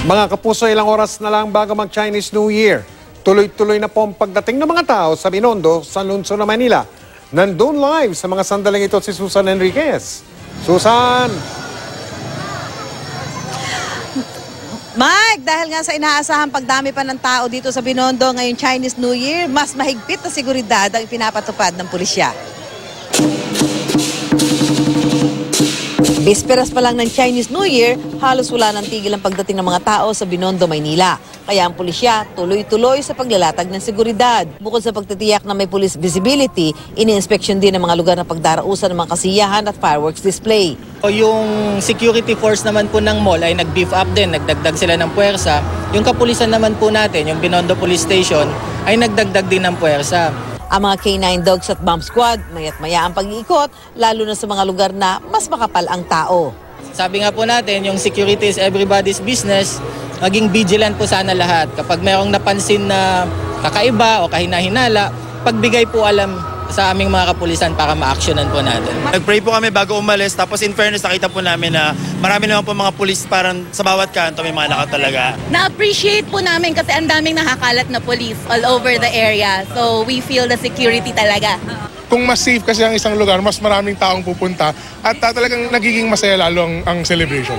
Mga kapuso, ilang oras na lang bago mag-Chinese New Year. Tuloy-tuloy na po ang pagdating ng mga tao sa Binondo, sa lungsod ng Manila. Nandun live sa mga sandaling ito si Susan Enriquez. Susan! Mike, dahil nga sa inaasahang pagdami pa ng tao dito sa Binondo ngayong Chinese New Year, mas mahigpit na seguridad ang ipinapatupad ng pulisya. Bisperas pa lang ng Chinese New Year, halos wala ng tigil ang pagdating ng mga tao sa Binondo, Maynila. Kaya ang pulisya tuloy-tuloy sa paglalatag ng seguridad. Bukod sa pagtitiyak na may police visibility, ini-inspection din ang mga lugar na pagdarausan ng mga kasiyahan at fireworks display. Yung security force naman po ng mall ay nag-beef up din, nagdagdag sila ng puwersa. Yung kapulisan naman po natin, yung Binondo Police Station, ay nagdagdag din ng puwersa. Ang mga K9 dogs at bomb squad, maya't maya ang pag-iikot, lalo na sa mga lugar na mas makapal ang tao. Sabi nga po natin, yung security is everybody's business. Maging vigilant po sana lahat. Kapag mayroong napansin na kakaiba o kahina-hinala, pagbigay po alam sa aming mga kapulisan para ma-actionan po natin. Nag-pray po kami bago umalis, tapos in fairness nakita po namin na marami naman po mga pulis, parang sa bawat kanto may mga naka talaga. Na-appreciate po namin kasi ang daming nakakalat na police all over the area. So we feel the security talaga. Kung mas safe kasi ang isang lugar, mas maraming taong pupunta at talagang nagiging masaya lalo ang celebration.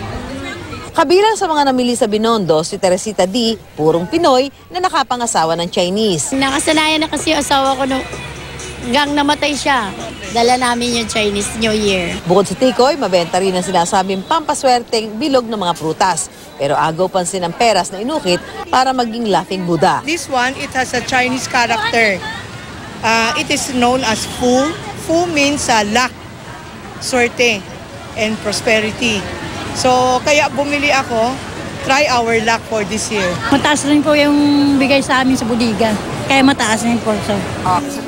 Kabilang sa mga namili sa Binondo, si Teresita D, purong Pinoy na nakapangasawa ng Chinese. Nakasanayan na kasi yung asawa ko hanggang namatay siya. Dala namin yung Chinese New Year. Bukod sa tikoy, mabenta rin ang sinasabing pampaswerteng bilog ng mga prutas. Pero agaw pansin ang peras na inukit para maging laughing Buddha. This one, it has a Chinese character. It is known as Fu. Fu means luck, swerte, and prosperity. So, kaya bumili ako, try our luck for this year. Mataas rin po yung bigay sa amin sa budiga. Kaya mataas rin po. So.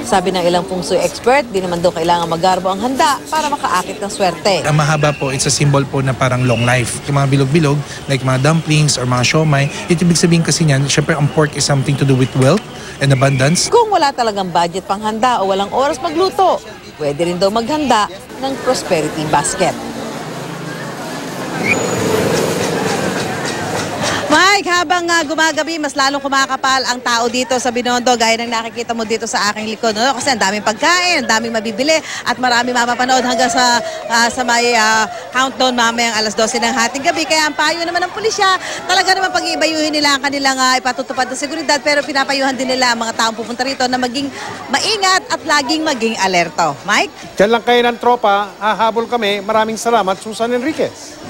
Sabi ng ilang feng shui expert, di naman daw kailangan magarbo ang handa para makaakit ng swerte. Ang mahaba po, it's a symbol po na parang long life. Yung mga bilog-bilog, like mga dumplings or mga siomai, ito ibig sabihin kasi niyan, syempre ang pork is something to do with wealth and abundance. Kung wala talagang budget pang handa o walang oras magluto, pwede rin daw maghanda ng prosperity basket. Mike, habang gumagabi, mas lalong kumakapal ang tao dito sa Binondo, gaya ng nakikita mo dito sa aking likod. No? Kasi ang daming pagkain, ang daming mabibili, at marami mapapanood hanggang sa may countdown mamayang alas 12 ng hating gabi. Kaya ang payo naman ng pulisya, talaga naman pag-iibayuhin nila ang kanilang ipatutupad na seguridad, pero pinapayuhan din nila ang mga taong pupunta rito na maging maingat at laging maging alerto. Mike? Diyan lang kayo ng tropa, hahabol kami. Maraming salamat, Susan Enriquez.